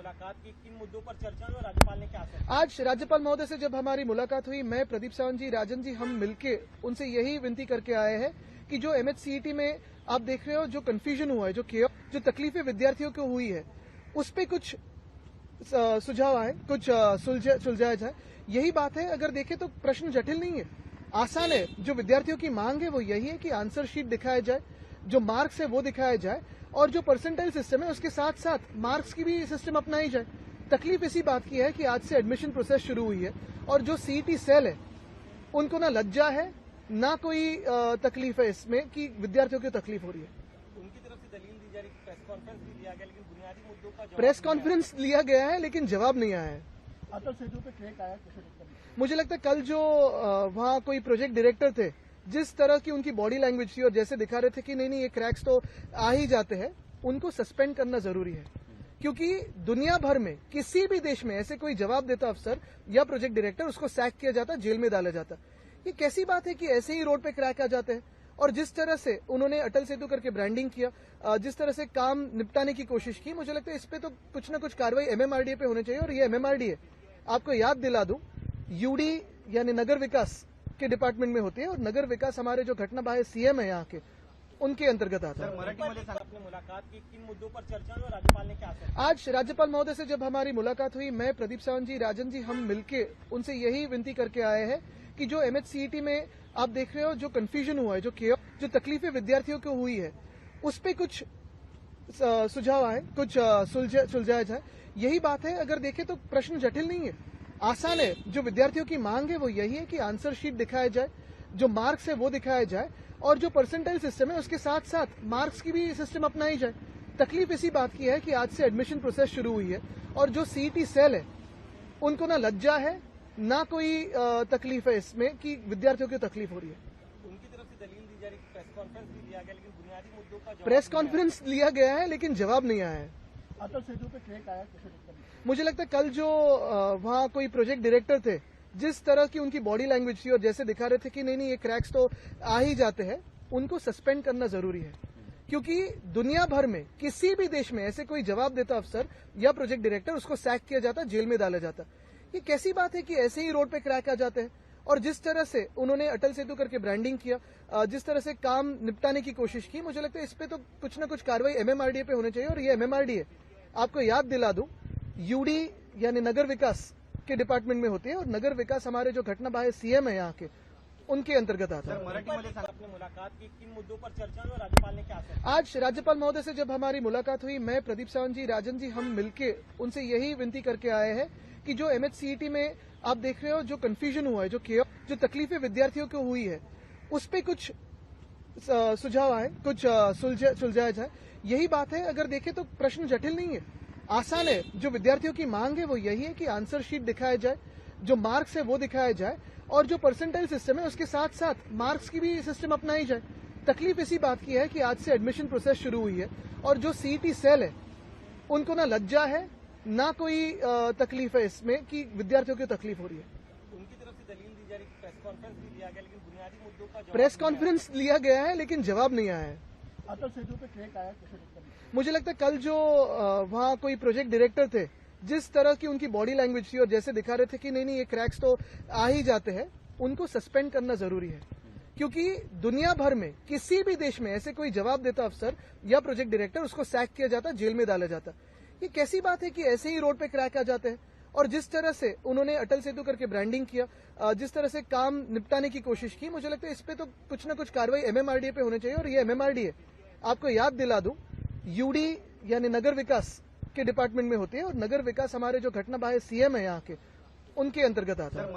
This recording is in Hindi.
मुलाकात की, किन मुद्दों पर चर्चा हुई और राज्यपाल ने क्या आश्वासन? आज राज्यपाल महोदय से जब हमारी मुलाकात हुई, मैं, प्रदीप सावंत जी, राजन जी, हम मिलके उनसे यही विनती करके आए हैं कि जो MHCET में आप देख रहे हो जो कंफ्यूजन हुआ है, जो तकलीफें विद्यार्थियों को हुई है, उस पे कुछ सुझाव आए, कुछ सुलझाया जाए। यही बात है। अगर देखें तो प्रश्न जटिल नहीं है, आसान है। जो विद्यार्थियों की मांग है वो यही है कि आंसर शीट दिखाया जाए, जो मार्क्स है वो दिखाया जाए, और जो परसेंटाइल सिस्टम है उसके साथ साथ मार्क्स की भी सिस्टम अपनाई जाए। तकलीफ इसी बात की है कि आज से एडमिशन प्रोसेस शुरू हुई है और जो CET सेल है उनको ना लज्जा है, ना कोई तकलीफ है इसमें कि विद्यार्थियों को तकलीफ हो रही है। उनकी तरफ से दलील दी जा रही, प्रेस कॉन्फ्रेंस भी लिया गया, लेकिन बुनियादी मुद्दों का प्रेस कॉन्फ्रेंस लिया गया है लेकिन जवाब नहीं आया है। अटल सेतु पे क्रैक आया, कैसे देखते हैं? मुझे लगता है कल जो वहाँ कोई प्रोजेक्ट डायरेक्टर थे, जिस तरह की उनकी बॉडी लैंग्वेज थी और जैसे दिखा रहे थे कि नहीं ये क्रैक्स तो आ ही जाते हैं, उनको सस्पेंड करना जरूरी है। क्योंकि दुनिया भर में किसी भी देश में ऐसे कोई जवाब देता अफसर या प्रोजेक्ट डायरेक्टर, उसको सैक किया जाता, जेल में डाला जाता। ये कैसी बात है कि ऐसे ही रोड पे क्रैक आ जाते हैं? और जिस तरह से उन्होंने अटल सेतु करके ब्रांडिंग किया, जिस तरह से काम निपटाने की कोशिश की, मुझे लगता है इस पे तो कुछ ना कुछ कार्रवाई MMRDA पे होनी चाहिए। और ये MMRDA, आपको याद दिला दूं, UD यानी नगर विकास के डिपार्टमेंट में होती है, और नगर विकास हमारे जो घटना बाह्य CM है यहाँ के, उनके अंतर्गत आता है। अपने मुलाकात की, किन मुद्दों पर चर्चा हुई और राज्यपाल ने क्या आश्वासन? आज राज्यपाल महोदय से जब हमारी मुलाकात हुई, मैं, प्रदीप सावंत जी, राजन जी, हम मिलके उनसे यही विनती करके आए हैं कि जो MHCET में आप देख रहे हो जो कंफ्यूजन हुआ है, जो तकलीफें विद्यार्थियों को हुई है, उस पे कुछ सुझाव आए, कुछ सुलझाया जाए। यही बात है। अगर देखें तो प्रश्न जटिल नहीं है, आसान है। जो विद्यार्थियों की मांग है वो यही है कि आंसर शीट दिखाया जाए, जो मार्क्स है वो दिखाया जाए, और जो परसेंटाइल सिस्टम है उसके साथ साथ मार्क्स की भी सिस्टम अपनाई जाए। तकलीफ इसी बात की है कि आज से एडमिशन प्रोसेस शुरू हुई है और जो CET सेल है उनको ना लज्जा है, ना कोई तकलीफ है इसमें कि विद्यार्थियों को तकलीफ हो रही है। उनकी तरफ से दलील दी जा रही, प्रेस कॉन्फ्रेंस भी लिया गया, लेकिन बुनियादी मुद्दों का प्रेस कॉन्फ्रेंस लिया गया है लेकिन जवाब नहीं आया है। अटल सेतु पे क्रैक आया, कैसे देखते हैं? मुझे लगता है कल जो वहाँ कोई प्रोजेक्ट डायरेक्टर थे, जिस तरह की उनकी बॉडी लैंग्वेज थी और जैसे दिखा रहे थे कि नहीं ये क्रैक्स तो आ ही जाते हैं, उनको सस्पेंड करना जरूरी है। क्योंकि दुनिया भर में किसी भी देश में ऐसे कोई जवाब देता अफसर या प्रोजेक्ट डायरेक्टर, उसको सैक किया जाता, जेल में डाला जाता। ये कैसी बात है कि ऐसे ही रोड पे क्रैक आ जाते हैं? और जिस तरह से उन्होंने अटल सेतु करके ब्रांडिंग किया, जिस तरह से काम निपटाने की कोशिश की, मुझे लगता है इस पे तो कुछ ना कुछ कार्रवाई MMRDA पे होनी चाहिए। और ये MMRDA, आपको याद दिला दूं, UD यानी नगर विकास के डिपार्टमेंट में होती है, और नगर विकास हमारे जो घटना बाह्य CM है यहाँ के, उनके अंतर्गत आता है। अपने मुलाकात की, किन मुद्दों पर चर्चा हुई और राज्यपाल ने क्या आश्वासन? आज राज्यपाल महोदय से जब हमारी मुलाकात हुई, मैं, प्रदीप सावंत जी, राजन जी, हम मिलके उनसे यही विनती करके आए हैं कि जो MHCET में आप देख रहे हो जो कंफ्यूजन हुआ है, जो तकलीफें विद्यार्थियों को हुई है, उस पे कुछ सुझाव आए, कुछ सुलझाया जाए। यही बात है। अगर देखें तो प्रश्न जटिल नहीं है, आसान है। जो विद्यार्थियों की मांग है वो यही है कि आंसर शीट दिखाया जाए, जो मार्क्स है वो दिखाया जाए, और जो परसेंटाइल सिस्टम है उसके साथ साथ मार्क्स की भी सिस्टम अपनाई जाए। तकलीफ इसी बात की है कि आज से एडमिशन प्रोसेस शुरू हुई है और जो CET सेल है उनको ना लज्जा है, ना कोई तकलीफ है इसमें कि विद्यार्थियों को तकलीफ हो रही है। उनकी तरफ से दलील दी जा रही, प्रेस कॉन्फ्रेंस भी लिया गया, लेकिन बुनियादी मुद्दों का प्रेस कॉन्फ्रेंस लिया गया है लेकिन जवाब नहीं आया है। अटल सेतु पे क्रैक आया, कैसे देखते हैं? मुझे लगता है कल जो वहाँ कोई प्रोजेक्ट डायरेक्टर थे, जिस तरह की उनकी बॉडी लैंग्वेज थी और जैसे दिखा रहे थे कि नहीं ये क्रैक्स तो आ ही जाते हैं, उनको सस्पेंड करना जरूरी है। क्योंकि दुनिया भर में किसी भी देश में ऐसे कोई जवाब देता अफसर या प्रोजेक्ट डायरेक्टर, उसको सैक किया जाता, जेल में डाला जाता। ये कैसी बात है कि ऐसे ही रोड पे क्रैक आ जाते हैं? और जिस तरह से उन्होंने अटल सेतु करके ब्रांडिंग किया, जिस तरह से काम निपटाने की कोशिश की, मुझे लगता है इस पे तो कुछ ना कुछ कार्रवाई MMRDA पे होनी चाहिए। और ये MMRDA, आपको याद दिला दूं, UD यानी नगर विकास के डिपार्टमेंट में होती है, और नगर विकास हमारे जो घटना बाह्य CM है यहाँ के, उनके अंतर्गत आता है।